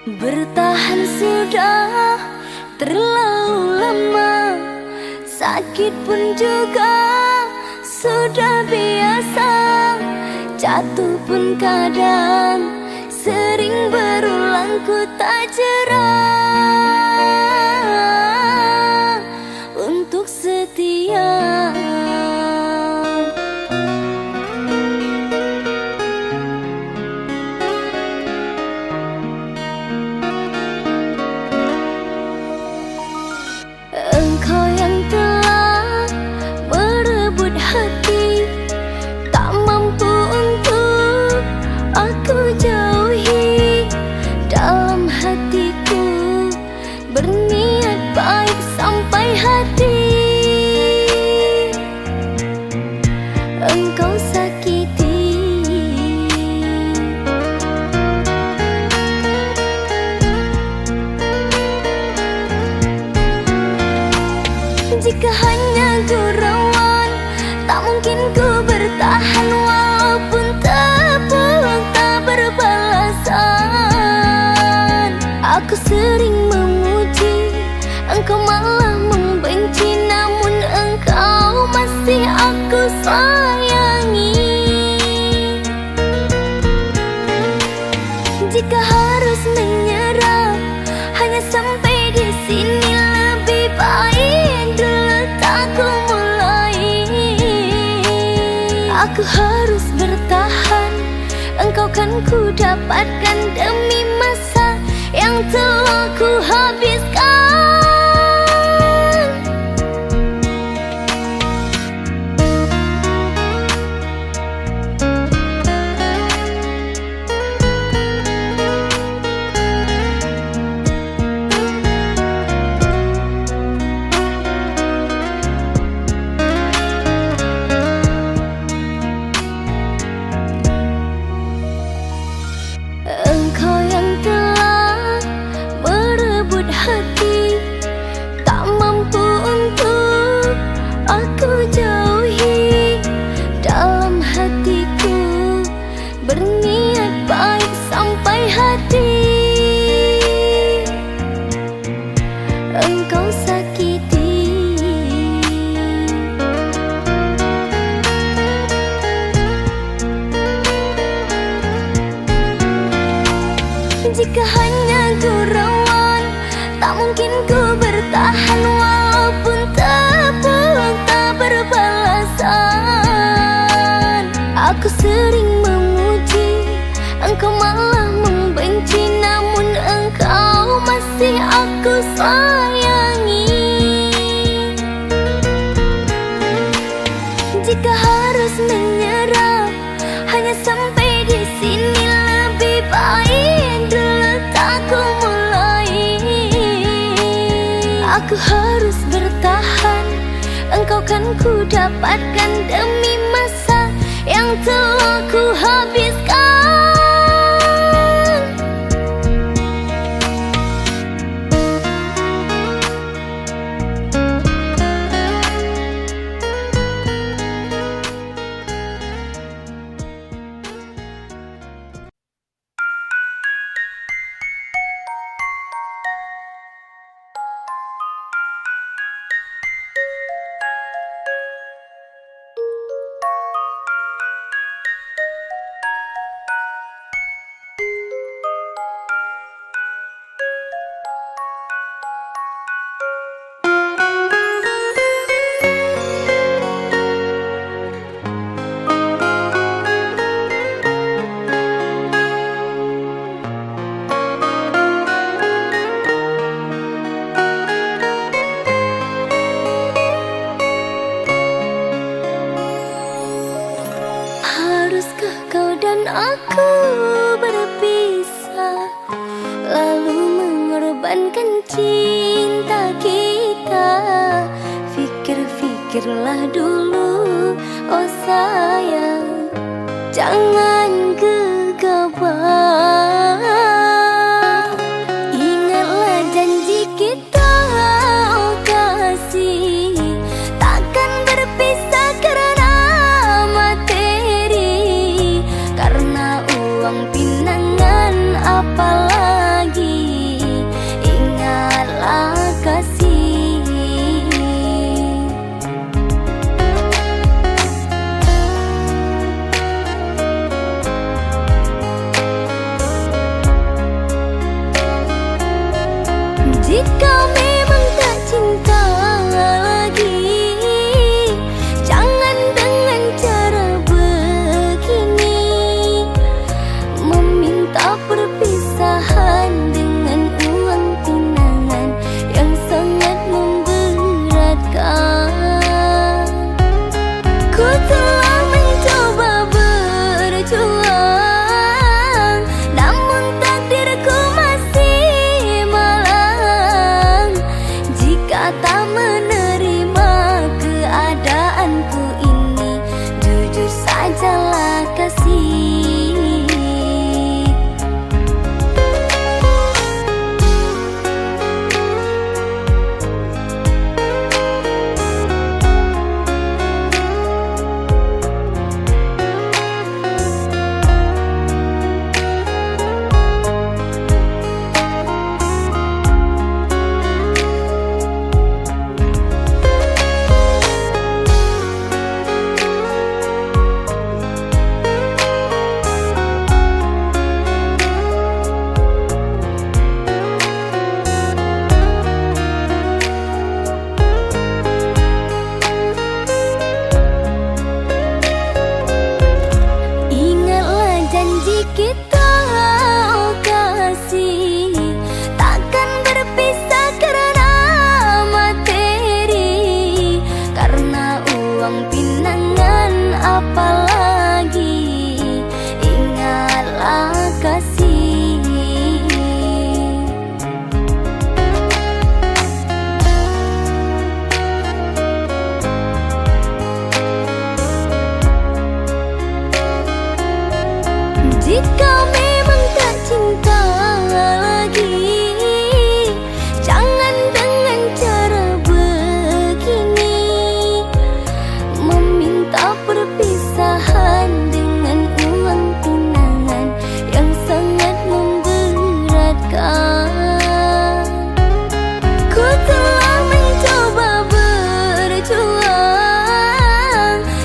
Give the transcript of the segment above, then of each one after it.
Bertahan sudah terlalu lama, sakit pun juga sudah biasa, jatuh pun kadang sering berulang, ku tak jerah untuk setia. Engkau yang telah merebut hati, tak mampu untuk aku jauhi. Dalam hatiku berniat baik sampai hati engkau sakiti. Jika hanya gurauan, tak mungkin ku bertahan, walaupun tepuk tak berbalasan. Aku sering memuji, engkau malah membenci, namun engkau masih aku sayangi. Jika harus menyerah, hanya sampai di sini, lebih baik dulu tak ku mulai. Aku harus bertahan, engkau kan ku dapatkan demi masa yang telah ku habiskan. Engkau yang telah merebut hati, tak mampu untuk aku jauhi. Dalam hatiku berniat baik sampai hati engkau sakiti. Jika hanya gurauan, tak mungkin ku bertahan, walaupun tepuk tak berbalasan. Aku sering memuji, engkau malah membenci, namun engkau masih aku sayangi. Jika harus menyerah, hanya sampai di sini, lebih baik dulu tak ku mulai. Aku harus bertahan, engkau kan ku dapatkan demi masa yang telah ku habiskan. Haruskah kau dan aku berpisah, lalu mengorbankan cinta kita? Fikir-fikirlah dulu, oh sayang, jangan gegabah. Ingatlah janji kita, oh kasih, takkan berpisah karena materi, karena uang pinangan apalagi. Jika memang tak cinta lagi, jangan dengan cara begini, meminta perpisahan dengan uang tunangan yang sangat memberatkan. Ku telah mencoba berjuang, namun takdirku masih malang. Jika tak menerima keadaanku ini, jujur sajalah kasih. Kita kasih takkan berpisah karena materi, karena uang pinangan apalagi. Ingatlah kasih. Jika memang tak cinta lagi, jangan dengan cara begini, meminta perpisahan dengan uang tunangan yang sangat memberatkan. Ku telah mencoba berjuang,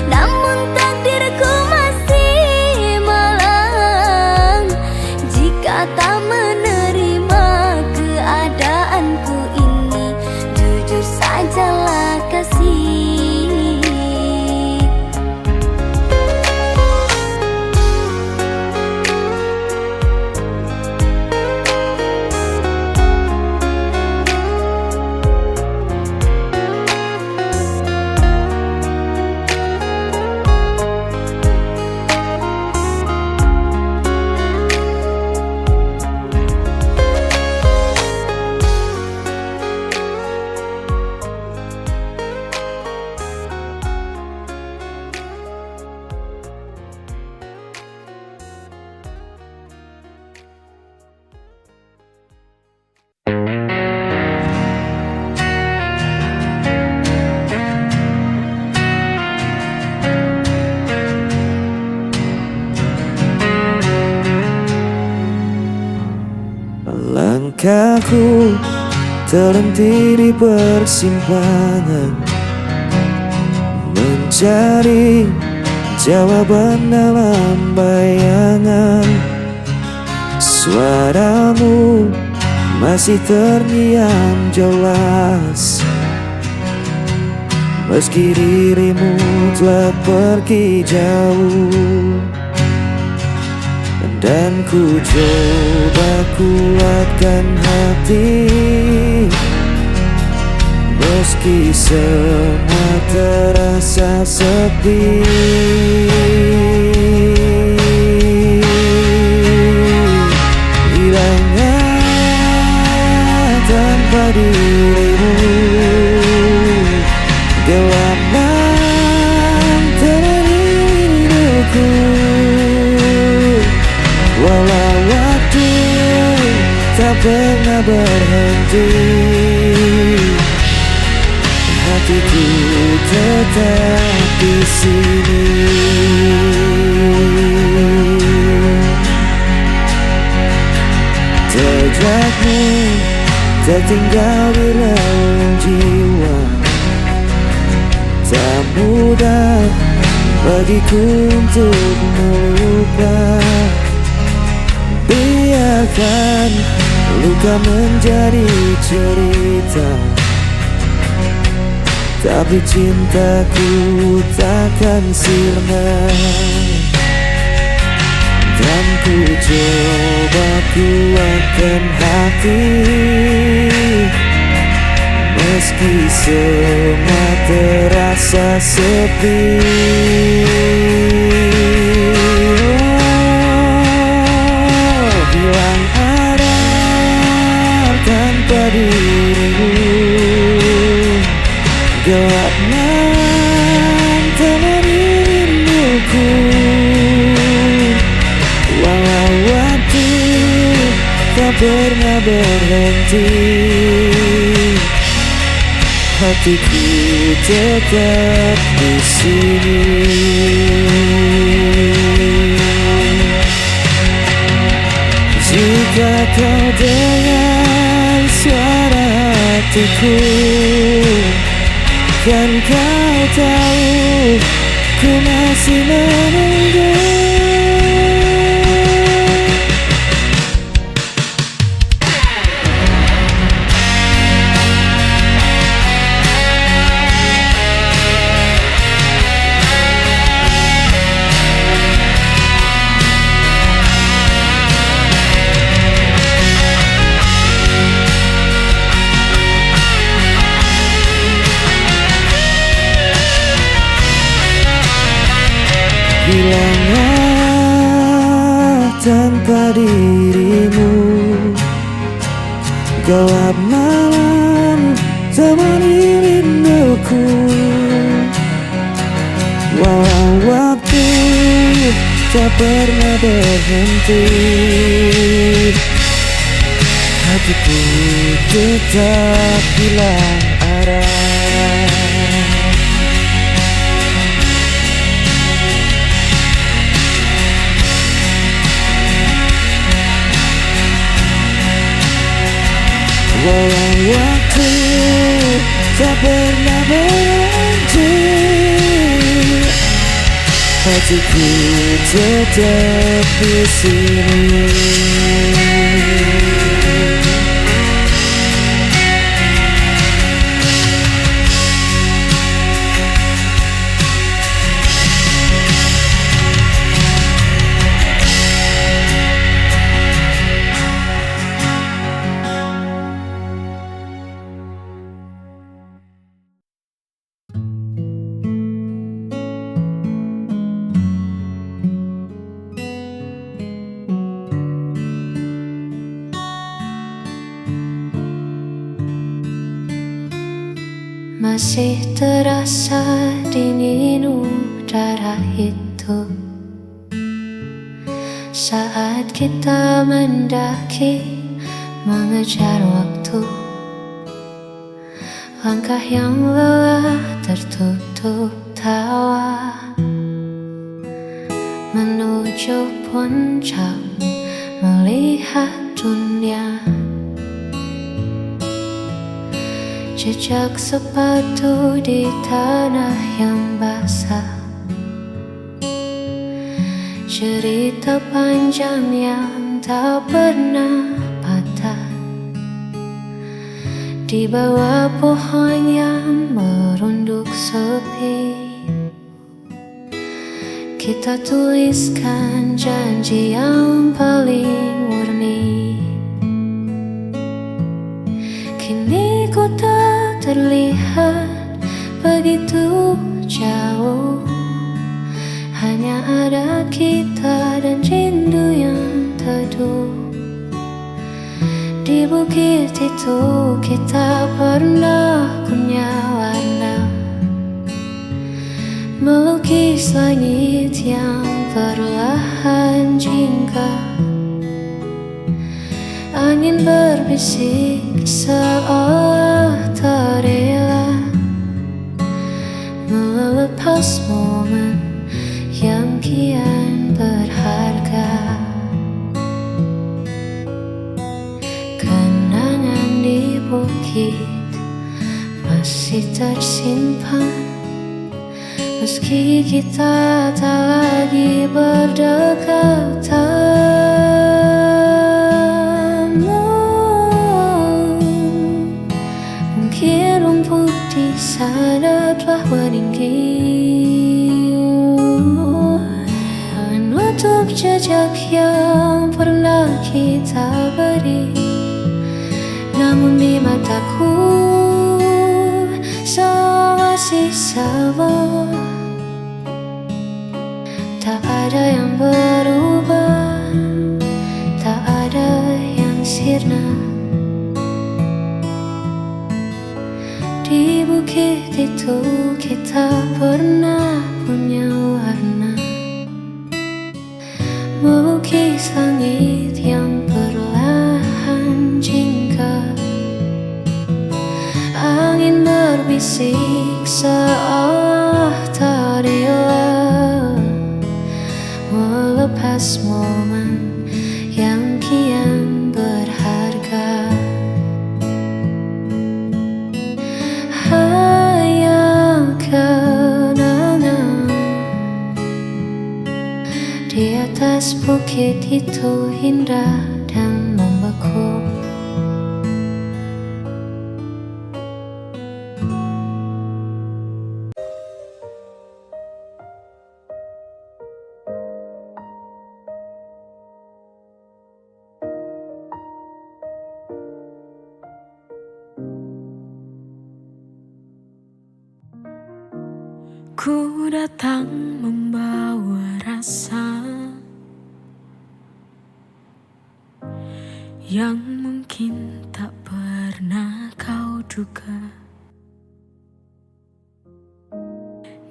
namun takdirku masih malang. Jika tak menerima keadaanku ini, jujur sajalah kasih. Langkahku terhenti di persimpangan, mencari jawaban dalam bayangan. Suaramu masih terdiam jelas, meski dirimu telah pergi jauh. Dan ku coba kuatkan hati, meski semua terasa sepi. Hilangnya tanpa dirimu, gelap menterani hidupku. Walau waktu tak pernah berhenti, hatiku tetap di sini. Jejakmu tertinggal di relung jiwa, tak mudah bagiku untuk melupa. Biarkan luka menjadi cerita, tapi cintaku takkan sirna. Dan ku coba kuatkan hati, meski semua terasa sepi. Hilang arah tanpa dirimu, gelap malam temani rinduku. Walau waktu tak pernah berhenti, hatiku tetap di sini. Jika kau dengar suara hatiku, kan kau tahu ku masih menunggu. Hilanglah tanpa dirimu, gelap malam temani rinduku. Walau waktu tak pernah berhenti, hatiku tetap hilang arah. Walau waktu tak pernah berhenti, hatiku tetap di sini. Masih terasa dingin udara itu saat kita mendaki mengejar waktu. Langkah yang lelah tertutup tawa menuju puncak melihat dunia. Jejak sepatu di tanah yang basah, cerita panjang yang tak pernah patah. Di bawah pohon yang merunduk sepi, kita tuliskan janji yang paling murni. Kini ku tak terlihat begitu jauh, hanya ada kita dan rindu yang teduh. Di bukit itu kita pernah punya warna, melukis langit yang perlahan jingga. Angin berbisik seolah tak rela melepas momen yang kian berharga. Kenangan di bukit masih tersimpan, meski kita tak lagi berdekatan. sana telah meninggi, menutup jejak yang pernah kita beri. Namun di mataku semua masih sama, tak ada yang berubah, tak ada yang sirna. Di bukit itu kita pernah punya warna, melukis langit yang perlahan jingga. Angin berbisik seolah tak rela melepas momen yang kian berharga. Hanya kenangan di atas bukit itu indah dan membeku. Ku datang membawa rasa yang mungkin tak pernah kau duga.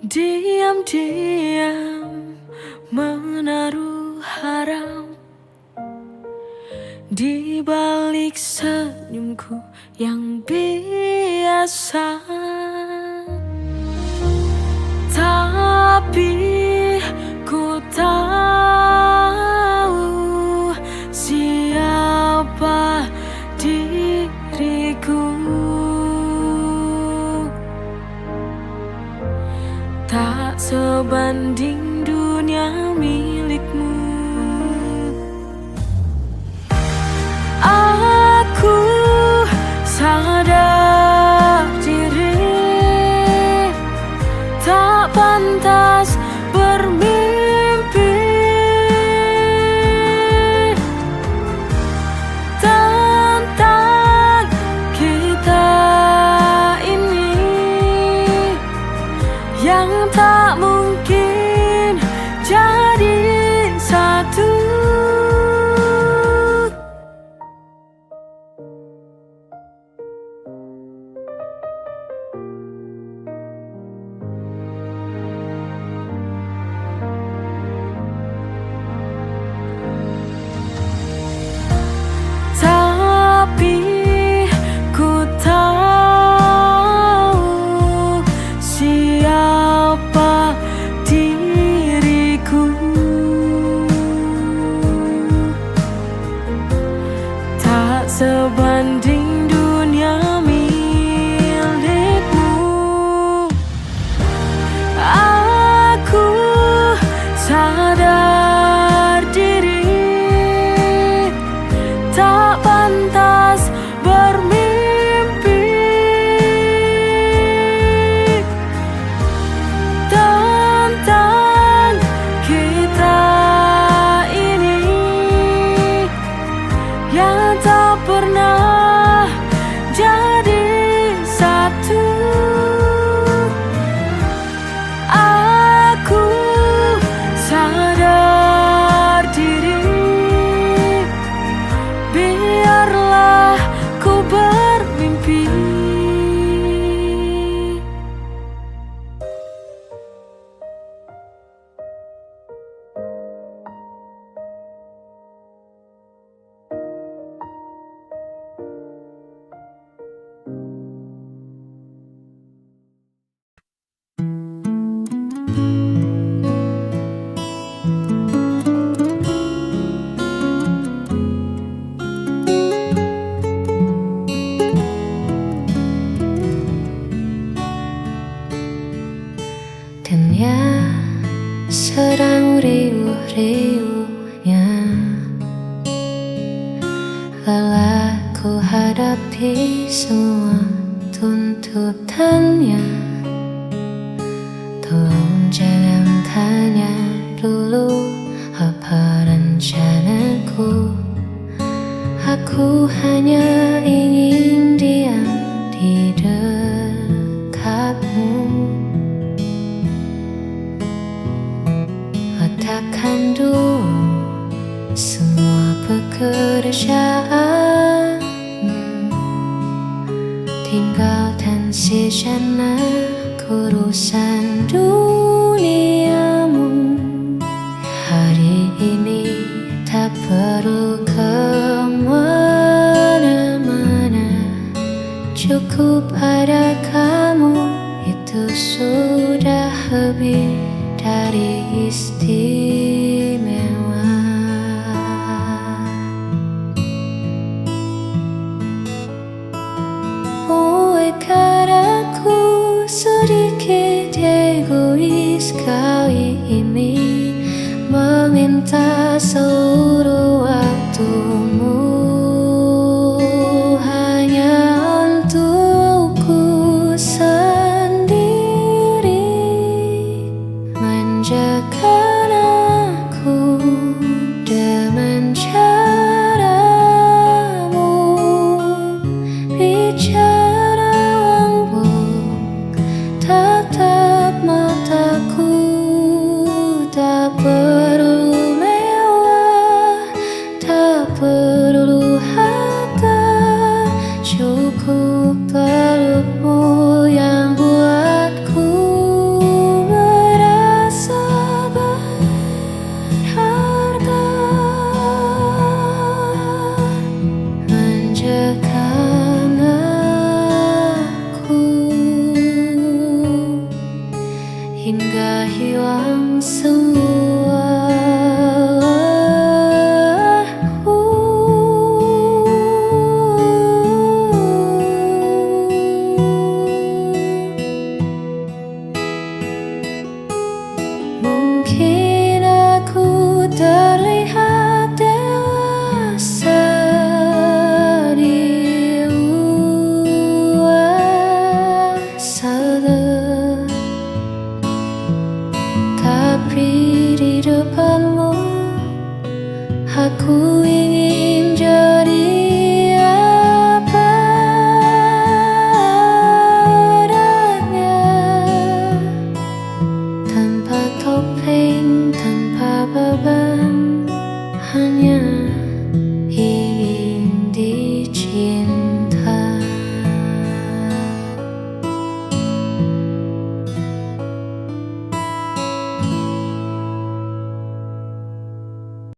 Diam-diam menaruh harap di balik senyumku yang biasa. Tapi ku tahu siapa diriku. Tak sebanding dunia milikmu. Aku sadar diri tak pantas bermimpi tentang kita ini yang tak mungkin jadi satu. Tapi ku tahu siapa diriku. Tak sebanding dunia milikmu. Aku sadar diri tak pantas bermimpi tentang kita ini yang tak pernah jadi satu. Aku sadar diri, biarlah ku bermimpi. Dunia sedang riuh-riuhnya, lelah ku hadapi semua tuntutannya. Tolong jangan tanya dulu apa rencanaku. Aku hanya ingin diam di dekatmu. Letakkan dulu semua pekerjaan, tinggalkan sejenak urusan duniamu. Hari ini tak perlu kemana-mana, cukup ada kamu, itu sudah lebih dari istimewa. Buatkan aku sedikit egois kali ini, meminta seluruh waktumu hanya untukku sendiri. Manjakan aku dengan caramu, bicara